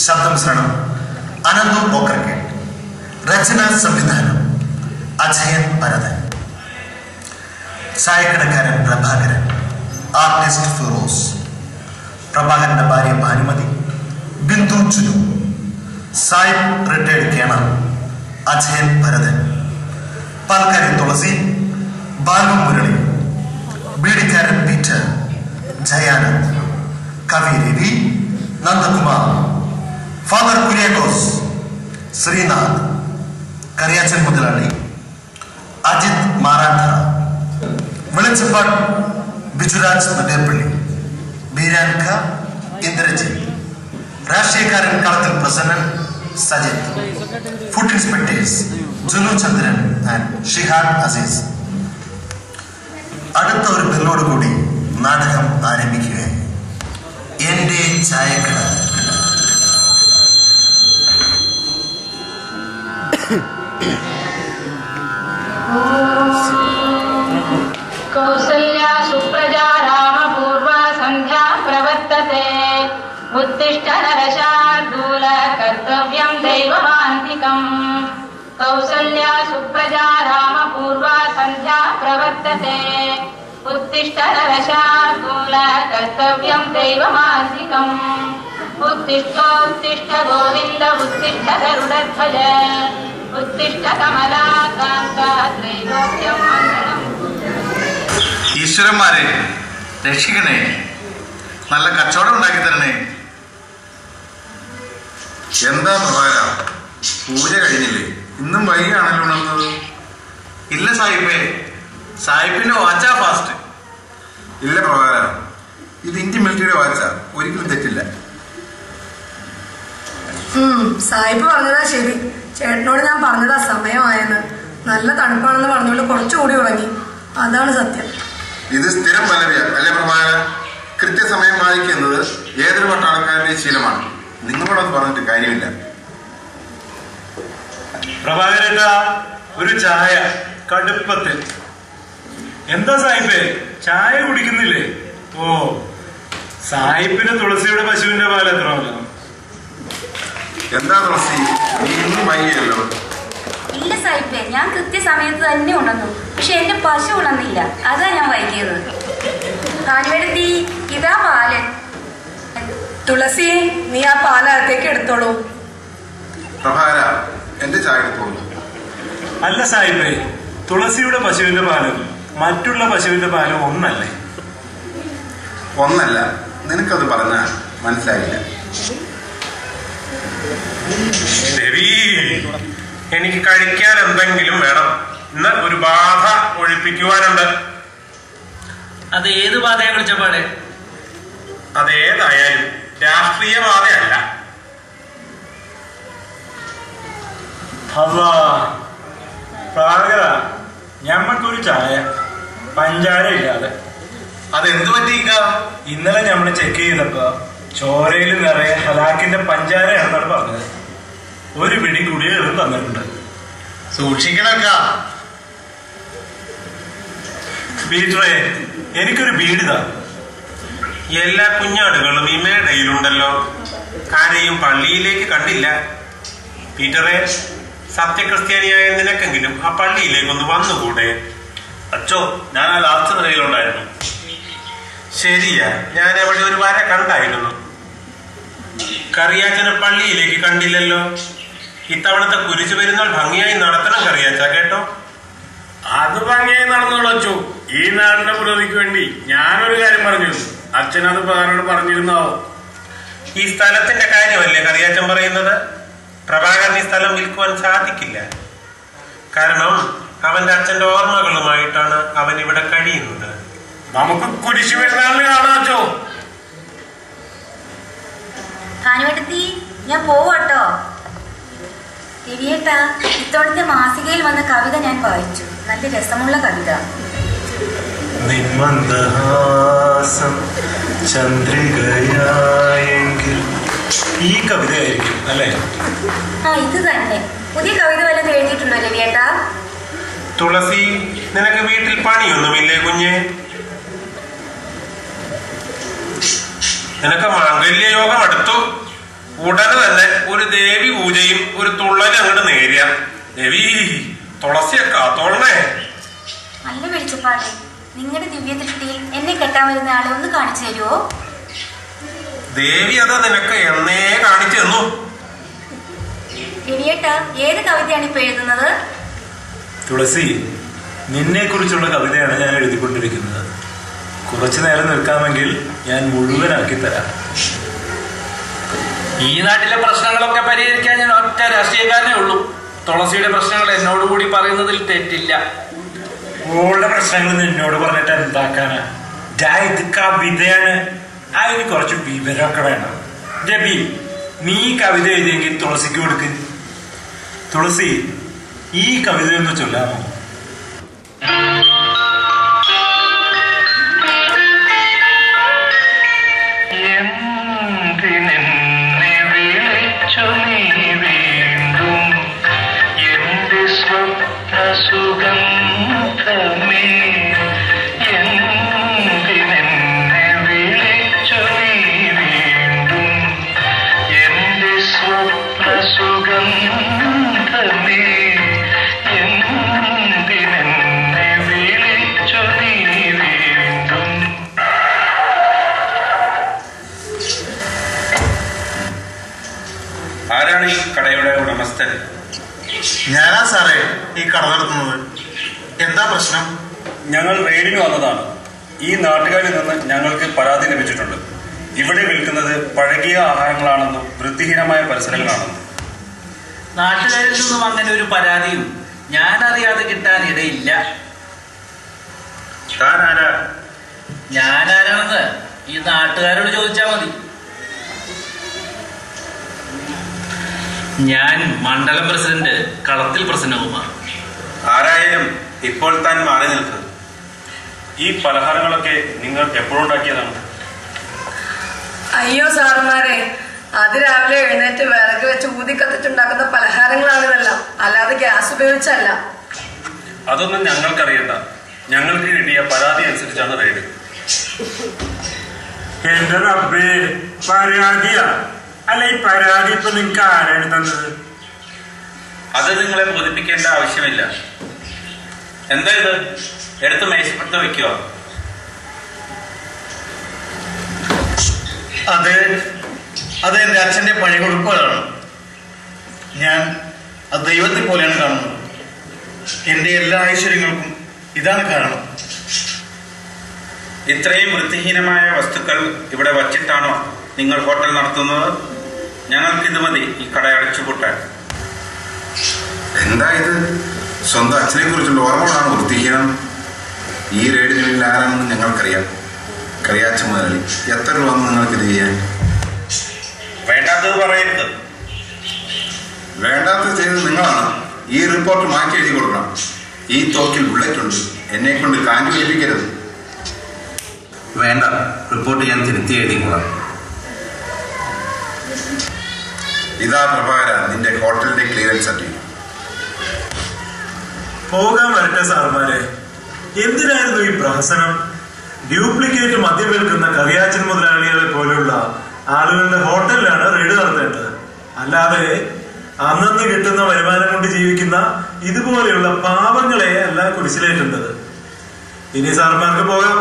ശബ്ദം ശ്രവണം അനന്തു പോക്കർക്കേട്, രചന സംവിധാനം അജയൻ ഭരതൻ, ചായക്കടക്കാരൻ പ്രഭാകരൻ, ആർട്ടിസ്റ്റ് ഫിറോസ്, പ്രഭാകരന്റെ ഭാര്യ ഭാനുമതി, ബിന്ദു ചുനു, സായിബ് റിട്ടയർഡ് കേണൽ അജയൻ ഭരതൻ, പാൽക്കാരി തുളസി, ബാലു മുരളി, ബീഡിക്കാരൻ പീറ്റർ, ജയാനന്ദ്, കവി രവി, നന്ദകുമാർ, ഫാദർ കുര്യാക്കോസ്, ശ്രീനാഥ്, കറിയാച്ചൻ മുതലാളി, അജിത് മാറാഠ, വെളിച്ചപ്പാട് ബിജുരാജ് നദേപ്പള്ളി, ബീരാൻഖ, ഇന്ദ്രജിത്ത്, രാഷ്ട്രീയക്കാരൻ Kalathil Prasannan, Sajith, food inspectors Junu Chandran and Shihad Azeez. അടുത്ത ഒരു ബില്ലോടുകൂടി നാടകം ആരംഭിക്കുകയായി. എന്റെ ചായക്കട. कौसल्या सुप्रजा रामपूर्वा सन्ध्या प्रवर्तते उत्तिष्ठ नरशार्दूल कर्तव्यं दैवमान्तिकम्. कौसल्या सुप्रजा रामपूर्वा सन्ध्या प्रवर्तते उत्तिष्ठ नरशार्दूल कर्तव्यं दैवमान्तिकम्. उत्तिष्ठोत्तिष्ठ गोविन्द उत्तिष्ठ गरुडध्वज उत्तिष्ठ कमलाकान्त त्रैलोक्यं मङ्गलम्. ഈശ്വരന്മാരെ രക്ഷിക്കണേ, നല്ല കച്ചവടം ഉണ്ടാക്കി തരണേ. എന്താ പ്രഭാകര, പൂജ കഴിഞ്ഞില്ലേ? ഇന്നും വൈകിയാണല്ലോ ഉണർന്നത്. ഇല്ല സാഹിബേ, സാഹിബിന്റെ വാച്ചാ ഫാസ്റ്റ്. ഇല്ല പ്രഭാകര, ഇത് ഇന്ത്യൻ മിലിറ്ററിയുടെ വാച്ചാ, ഒരിക്കലും തെറ്റില്ല. സാഹിബ് പറഞ്ഞതാ ശരി. ചേട്ടനോട് ഞാൻ പറഞ്ഞതാ സമയമായെന്ന്. നല്ല തണുപ്പാണെന്ന് പറഞ്ഞുകൊണ്ട് കുറച്ചുകൂടി ഉറങ്ങി. അതാണ് സത്യം. ഇത് സ്ഥിരം പല്ലവിയ അല്ലേ പ്രഭാകര? കൃത്യസമയം വായിക്കുന്നത് ഏതൊരു പട്ടാളക്കാരുടെ ശീലമാണ്. നിങ്ങളോടൊന്നും പറഞ്ഞിട്ട് കാര്യമില്ല. പ്രഭാകരേട്ടാ, ഒരു ചായ കടുപ്പത്തിൽ. എന്താ സാഹിബേ, ചായ കുടിക്കുന്നില്ലേ? ഓ, സാഹിബിന് തുളസിയുടെ പശുവിന്റെ പാൽ എത്ര? എന്താ തുളസി, നീ ഇന്നും വൈകിയല്ലോ? ഇല്ല സാഹിബേ, ഞാൻ കൃത്യസമയത്ത് തന്നെ ഉണർന്നു. പക്ഷെ എന്റെ പശു ഉണർന്നില്ല, അതാ ഞാൻ വൈകിയത്. കാണിവെടുത്തി, ഇതാ പാല്. തുളസി, നീ ആ പാലകത്തേക്ക് എടുത്തോളൂ. പ്രഭാകര, എന്റെ ചായ എടുത്തോളൂ. അല്ല സാഹിബേ, തുളസിയുടെ പശുവിന്റെ പാലും മറ്റുള്ള പശുവിന്റെ പാലും ഒന്നല്ലേ? ഒന്നല്ല, നിനക്കത് പറഞ്ഞാൽ മനസ്സിലായില്ല. ദേവി, എനിക്ക് കഴിക്കാൻ എന്തെങ്കിലും വേണം. ഇന്ന് ഒരു ബാധ ഒഴിപ്പിക്കുവാനുണ്ട്. അത് ഏത് ബാധയെ കുറിച്ചപ്പാടെ? അതേതായാലും രാഷ്ട്രീയ ബാധയല്ല. പ്രാകര, ഞമ്മക്കൊരു ചായ പഞ്ചാര ഇല്ലാതെ. അതെന്ത് പറ്റിക്ക? ഇന്നലെ ഞമ്മള് ചെക്ക് ചെയ്തപ്പോ ചോരയിൽ നിറയെ ഹലാക്കിന്റെ പഞ്ചാരയാണെന്നാണ് പറഞ്ഞത്. ഒരു പിടി കുടിയേറും തന്നിട്ടുണ്ട്. സൂക്ഷിക്കണക്ക. ബീറ്ററെ, എനിക്കൊരു ബീഡിതാ. എല്ലാ കുഞ്ഞാടുകളും ഈ മേടയിലുണ്ടല്ലോ. ആരെയും പള്ളിയിലേക്ക് കണ്ടില്ല. പീറ്ററെ, സത്യക്രിസ്ത്യാനിയായ നിനക്കെങ്കിലും ആ പള്ളിയിലേക്കൊന്ന് വന്നുകൂടെ? അച്ചോ, ഞാൻ ആ ലാസ്റ്റ് നിലയിലുണ്ടായിരുന്നു. ശരിയാ, ഞാൻ അവിടെ ഒരു വര കണ്ടായിരുന്നു. കറിയാച്ചനെ പള്ളിയിലേക്ക് കണ്ടില്ലല്ലോ. ഇത്തവണത്തെ കുരിശു പെരുന്നാൾ ഭംഗിയായി നടത്തണം കറിയാച്ച, കേട്ടോ? അത് ഭംഗിയായി നടന്നോളൂ. ഈ നാടിന്റെ പുരോഗതിക്ക് വേണ്ടി ഞാനൊരു കാര്യം പറഞ്ഞു. അച്ഛനത് പ്രധാനോട് പറഞ്ഞിരുന്നോ? ഈ സ്ഥലത്തിന്റെ കാര്യമല്ലേ കറിയാച്ചൻ പറയുന്നത്? പ്രഭാകരൻ ഈ സ്ഥലം വിൽക്കുവാൻ സാധിക്കില്ല. കാരണം അവന്റെ അച്ഛന്റെ ഓർമ്മകളുമായിട്ടാണ് അവൻ ഇവിടെ കഴിയുന്നത്. നമുക്ക് കുരിശു പെരുന്നാളിന് കാണാച്ചോ. കാനുവെടുത്തി, ഞാൻ പോവാട്ടോ. രവിയേട്ടാ, ഇത്തവണത്തെ മാസികയിൽ വന്ന കവിത ഞാൻ വായിച്ചു. നല്ല രസമുള്ള കവിത. നിന്മന്ദഹാസം ചന്ദ്രികയായെങ്കിൽ ഈ കവിതയായിരിക്കും അല്ലേ? ആ, ഇത് തന്നെ. പുതിയ കവിത വല്ലതും എഴുതിയിട്ടുണ്ടോ രവിയേട്ടാ? തുളസി, നിനക്ക് വീട്ടിൽ പണിയൊന്നുമില്ലേ കുഞ്ഞെ? നിനക്ക് മാംഗല്യ യോഗം അടുത്തു. ഉടനെ തന്നെ ഒരു ദേവി പൂജയും ഒരു തുള്ളലും അങ്ങോട്ട് നേരിയ. ദേവി തുളസിയെ കാത്തോളണേ. നല്ല വെളിച്ചപ്പാടെ, നിങ്ങളുടെ ദിവ്യദൃഷ്ടിയിൽ എന്നെ കെട്ടാൻ വരുന്ന ആളെ ഒന്ന് കാണിച്ചു തരുമോ? ദേവി അതാ നിനക്ക് എന്നേ കാണിച്ചു തന്നു. രവിയേട്ടാ, ഏത് കവിതയാണ് ഇപ്പൊ എഴുതുന്നത്? തുളസി, നിന്നെ കുറിച്ചുള്ള കവിതയാണ് ഞാൻ എഴുതിക്കൊണ്ടിരിക്കുന്നത്. കുറച്ചു നേരം നിൽക്കാമെങ്കിൽ ഞാൻ മുഴുവനാക്കി തരാം. ഈ നാട്ടിലെ പ്രശ്നങ്ങളൊക്കെ പരിഹരിക്കാൻ ഞാൻ ഒറ്റ രാഷ്ട്രീയക്കാരനേ ഉള്ളൂ. തുളസിയുടെ പ്രശ്നങ്ങൾ എന്നോടുകൂടി പറയുന്നതിൽ തെറ്റില്ല. ഓളുടെ പ്രശ്നങ്ങൾ നിന്നോട് പറഞ്ഞിട്ട് എന്താക്കാനാ? ഇത് കവിതയാണ്, അതിന് കുറച്ച് വിവരമൊക്കെ വേണം. രബി, നീ കവിത എഴുതിയെങ്കിൽ തുളസിക്ക് കൊടുക്ക്. തുളസി, ഈ കവിതയൊന്ന് ചൊല്ലാമോ? ആരാണ് ഈ കടയുടെ ഉടമസ്ഥൻ? ഞാനാ സാറേ ഈ കട നടത്തുന്നത്. എന്താ പ്രശ്നം? ഞങ്ങൾ റെയ്ഡിന് വന്നതാണ്. ഈ നാട്ടുകാരിൽ നിന്ന് ഞങ്ങൾക്ക് പരാതി ലഭിച്ചിട്ടുണ്ട്. ഇവിടെ വിൽക്കുന്നത് പഴകിയ ആഹാരങ്ങളാണെന്നും വൃത്തിഹീനമായ പരിസരങ്ങളാണെന്നും. നാട്ടുകാരിൽ നിന്നും അങ്ങനെ ഒരു പരാതിയും ഞാനറിയാതെ കിട്ടാൻ ഇടയില്ല. ഞാനാരാണെന്ന് ഈ നാട്ടുകാരോട് ചോദിച്ചാൽ മതി. ഞാൻ മണ്ഡലം പ്രസിഡന്റ് കളത്തിൽ പ്രസന്നകുമാർ. ആരായാലും ഇപ്പോൾ താൻ മാറി നിൽക്കുക. ഈ പലഹാരങ്ങളൊക്കെ നിങ്ങൾ എപ്പോഴുണ്ടാക്കിയതാണ്? അയ്യോ സാറുമാരെ, അതിരാവിലെ എഴുന്നേറ്റ് വിറക് വെച്ച് ഊതി കത്തിച്ചുണ്ടാക്കുന്ന പലഹാരങ്ങളാണിതെല്ലാം, അല്ലാതെ ഗ്യാസ് ഉപയോഗിച്ചല്ല. അതൊന്നും ഞങ്ങൾക്കറിയണ്ട. ഞങ്ങൾക്ക് കിട്ടിയ പരാതി അനുസരിച്ചാണ് റെയ്ഡ്. എന്റെ റബ്ബേ, പരാതിയാ? അല്ല, ഈ പരാതി ഇപ്പൊ നിങ്ങക്ക് ആരാണ് തന്നത്? അത് നിങ്ങളെ ബോധിപ്പിക്കേണ്ട ആവശ്യമില്ല. എന്താ ഇത്? എടുത്ത് മേശപ്പുറത്ത് വെക്കുക. അത് എന്റെ അച്ഛന്റെ പഴയ കുറിപ്പുകളാണ്. ഞാൻ അത് ദൈവത്തെ പോലെയാണ് കാണുന്നത്. എന്റെ എല്ലാ ഐശ്വര്യങ്ങൾക്കും ഇതാണ് കാരണം. ഇത്രയും വൃത്തിഹീനമായ വസ്തുക്കൾ ഇവിടെ വച്ചിട്ടാണോ നിങ്ങൾ ഹോട്ടൽ നടത്തുന്നത്? ഞങ്ങൾക്കിത് മതി ഈ കട അടച്ചുപൂട്ടാൻ. എന്താ ഇത്? സ്വന്തം അച്ഛനെ കുറിച്ചുള്ള ഓർമ്മകളാണ് വൃത്തിഹീനം. ഈ റെയ്ഡിന് പിന്നിൽ ആരാണെന്ന് ഞങ്ങൾക്കറിയാം. കറിയാച്ച മുതലാളി. എത്ര രൂപ നിങ്ങൾക്കിത് ചെയ്യാൻ? വേണ്ടാത്തത് പറയരുത്. വേണ്ടാത്തത് ചെയ്തത് നിങ്ങളാണ്. ഈ റിപ്പോർട്ട് മാറ്റി എഴുതി കൊടുക്കണം. ഈ തോക്കിൽ ബുള്ളറ്റുണ്ട്. എന്നെ കൊണ്ട് കാൻഡ് വലിപ്പിക്കരുത്. വേണ്ട, റിപ്പോർട്ട് ഞാൻ തിരുത്തി എഴുതിക്കോളാം. ഇതാ പ്രഭാകര, നിന്റെ ഹോട്ടലിന്റെ ക്ലിയറൻസ് സർട്ടിഫിക്കറ്റ്. പോകാൻ വരട്ടെ സാറുമാരെ. എന്തിനായിരുന്നു ഈ പ്രഹസനം? ഡ്യൂപ്ലിക്കേറ്റ് മദ്യം വിൽക്കുന്ന കറിയാച്ചൻ മുതലാളികളെ പോലെയുള്ള ആളുകളുടെ ഹോട്ടലിലാണ് റെയ്ഡ് നടത്തേണ്ടത്. അല്ലാതെ അന്നന്ന് കിട്ടുന്ന വരുമാനം കൊണ്ട് ജീവിക്കുന്ന ഇതുപോലെയുള്ള പാവങ്ങളെ അല്ല കുടിശ്ശിലേറ്റേണ്ടത്. ഇനി സാറുമാർക്ക് പോകാം.